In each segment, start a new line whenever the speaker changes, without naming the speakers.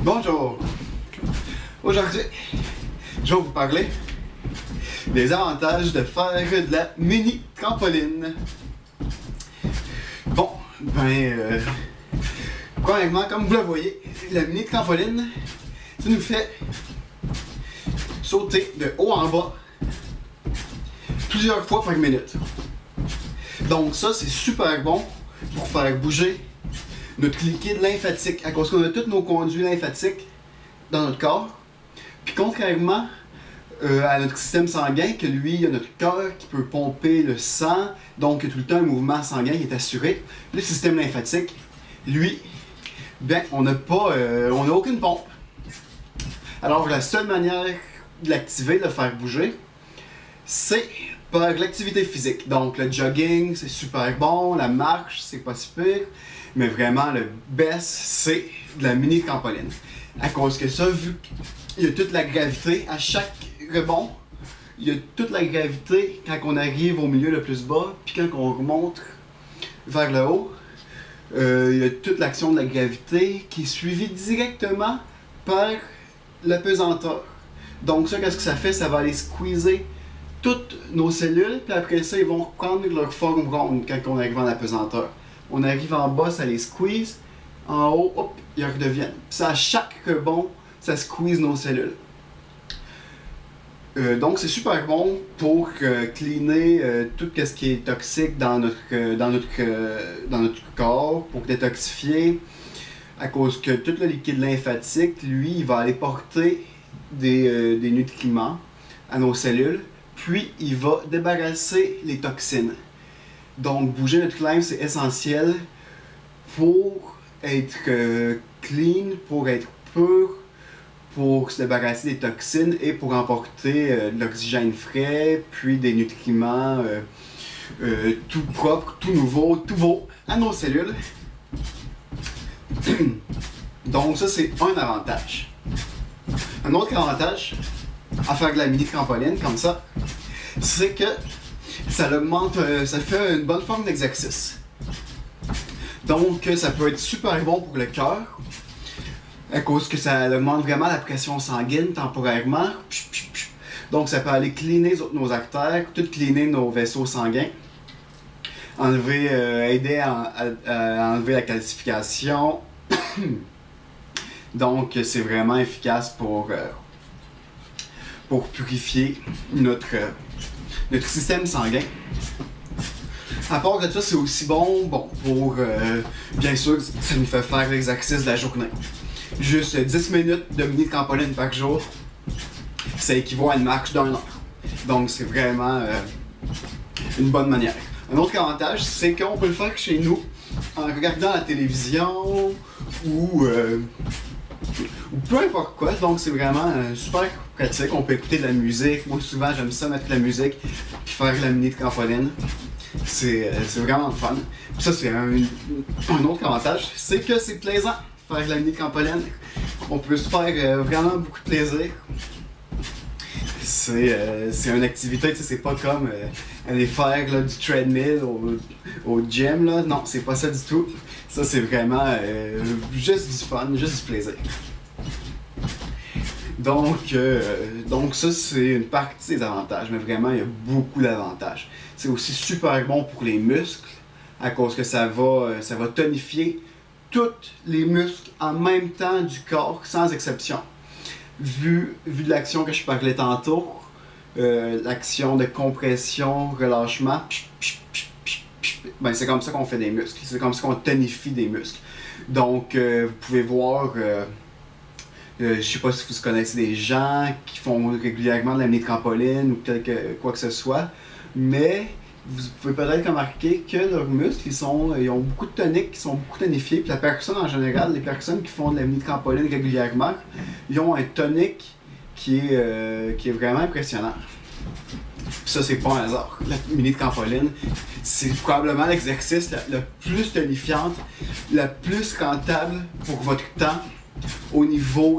Bonjour! Aujourd'hui, je vais vous parler des avantages de faire de la mini trampoline. Bon, premièrement, comme vous le voyez, la mini trampoline, ça nous fait sauter de haut en bas plusieurs fois par minute. Donc ça, c'est super bon pour faire bouger notre liquide lymphatique, à cause qu'on a tous nos conduits lymphatiques dans notre corps. Puis contrairement à notre système sanguin, que lui, il y a notre cœur qui peut pomper le sang, donc tout le temps un mouvement sanguin qui est assuré. Le système lymphatique, lui, bien, on n'a aucune pompe. Alors la seule manière de l'activer, de le faire bouger, c'est par l'activité physique. Donc le jogging, c'est super bon, la marche, c'est pas si pire, mais vraiment le best, c'est de la mini trampoline. À cause que ça, vu qu'il y a toute la gravité à chaque rebond, il y a toute la gravité quand on arrive au milieu le plus bas, puis quand on remonte vers le haut, il y a toute l'action de la gravité qui est suivie directement par la pesanteur. Donc ça, qu'est-ce que ça fait? Ça va aller squeezer toutes nos cellules, puis après ça, ils vont reprendre leur forme ronde quand on arrive en apesanteur. On arrive en bas, ça les squeeze. En haut, hop, ils redeviennent. Puis ça, à chaque rebond, ça squeeze nos cellules. Donc c'est super bon pour cleaner tout ce qui est toxique dans notre corps, pour détoxifier, à cause que tout le liquide lymphatique, lui, il va aller porter des nutriments à nos cellules, puis il va débarrasser les toxines. Donc bouger notre lymphe, c'est essentiel pour être clean, pour être pur, pour se débarrasser des toxines et pour emporter de l'oxygène frais, puis des nutriments tout propres, tout nouveaux, tout beaux à nos cellules. Donc ça, c'est un avantage. Un autre avantage à faire de la mini trampoline comme ça, c'est que ça augmente, ça fait une bonne forme d'exercice. Donc ça peut être super bon pour le cœur, à cause que ça augmente vraiment la pression sanguine temporairement. Donc ça peut aller cleaner nos artères, tout cleaner nos vaisseaux sanguins, aider à enlever la calcification. Donc c'est vraiment efficace pour purifier notre système sanguin. À part de ça, c'est aussi bon pour, bien sûr, ça nous fait faire l'exercice de la journée. Juste 10 minutes de mini trampoline par jour, ça équivaut à une marche d'1 heure. Donc c'est vraiment une bonne manière. Un autre avantage, c'est qu'on peut le faire chez nous en regardant la télévision ou peu importe quoi. Donc c'est vraiment super pratique. On peut écouter de la musique. Moi souvent j'aime ça mettre de la musique puis faire de la mini trampoline. C'est vraiment fun. Puis ça, c'est un autre avantage, c'est que c'est plaisant faire de la mini trampoline. On peut se faire vraiment beaucoup de plaisir. C'est une activité, tu sais, c'est pas comme aller faire là, du treadmill au gym, là. Non, c'est pas ça du tout. Ça, c'est vraiment juste du fun, juste du plaisir. Donc ça, c'est une partie des avantages, mais vraiment, il y a beaucoup d'avantages. C'est aussi super bon pour les muscles, à cause que ça va tonifier tous les muscles en même temps du corps, sans exception. Vu de l'action que je parlais tantôt, l'action de compression, relâchement, ben c'est comme ça qu'on fait des muscles, c'est comme ça qu'on tonifie des muscles. Donc vous pouvez voir, je sais pas si vous connaissez des gens qui font régulièrement de la mini trampoline ou quoi que ce soit, mais vous pouvez peut-être remarquer que leurs muscles, ils ont beaucoup de toniques, qui sont beaucoup tonifiés. Puis la personne en général, les personnes qui font de la mini trampoline régulièrement, ils ont un tonique qui est vraiment impressionnant. Puis ça, c'est pas un hasard. La mini trampoline, c'est probablement l'exercice le plus tonifiante, le plus rentable pour votre temps,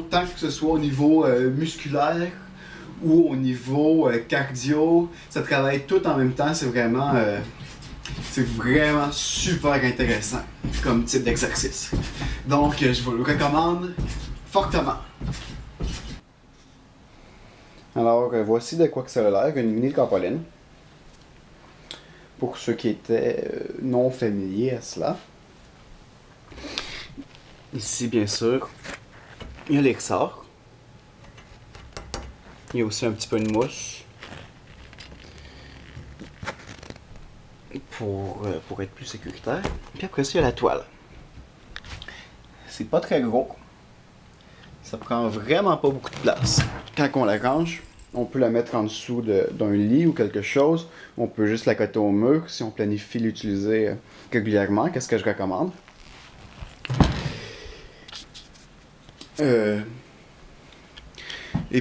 tant que ce soit au niveau musculaire ou au niveau cardio. Ça travaille tout en même temps, c'est vraiment super intéressant comme type d'exercice. Donc je vous le recommande fortement. Alors, voici de quoi que ça a l'air, une mini trampoline. Pour ceux qui étaient non familiers à cela. Ici, bien sûr, il y a les ressorts. Il y a aussi un petit peu de mousse. Pour être plus sécuritaire. Puis après ça, il y a la toile. C'est pas très gros. Ça prend vraiment pas beaucoup de place. Quand on la range, on peut la mettre en dessous d'un lit ou quelque chose. On peut juste la coter au mur si on planifie l'utiliser régulièrement. Qu'est-ce que je recommande? Et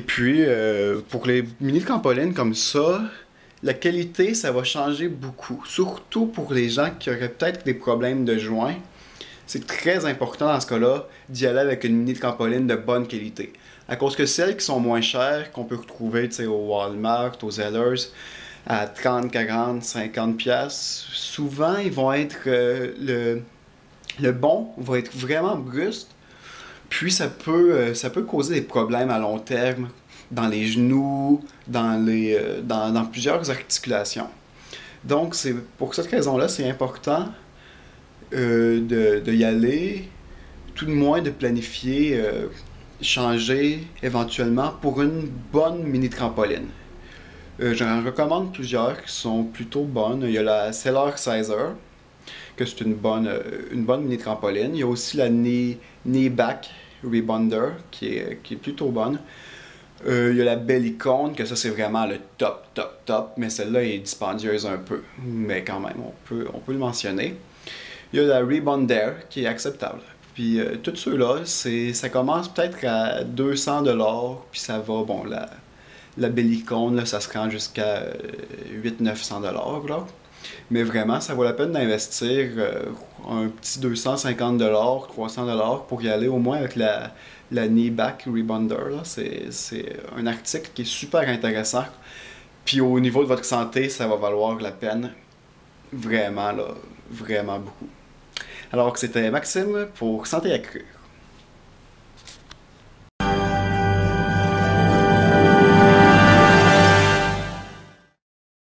puis, pour les mini trampolines comme ça, la qualité, ça va changer beaucoup. Surtout pour les gens qui auraient peut-être des problèmes de joints. C'est très important dans ce cas-là d'y aller avec une mini trampoline de bonne qualité. À cause que celles qui sont moins chères, qu'on peut retrouver au Walmart, aux Zellers, à 30, 40, 50 pièces, souvent ils vont être le bon va être vraiment brusque, puis ça peut causer des problèmes à long terme dans les genoux, dans plusieurs articulations. Donc c'est pour cette raison-là, c'est important de y aller, tout de moins de planifier, changer éventuellement pour une bonne mini trampoline. J'en recommande plusieurs qui sont plutôt bonnes. Il y a la Cellar Sizer, que c'est une bonne mini trampoline. Il y a aussi la Knee Back Rebounder qui est plutôt bonne. Il y a la Bellicone, que ça c'est vraiment le top, mais celle-là est dispendieuse un peu, mais quand même, on peut le mentionner. Il y a la Rebounder qui est acceptable. Puis tous ceux-là, ça commence peut-être à 200$, puis ça va, bon, la Bellicone, là, ça se rend jusqu'à 800-900$, là. Mais vraiment, ça vaut la peine d'investir un petit 250$, 300$ pour y aller au moins avec la Knee Back Rebounder. C'est un article qui est super intéressant. Puis au niveau de votre santé, ça va valoir la peine. Vraiment, là, vraiment beaucoup. Alors, c'était Maxime pour Santé Accrue.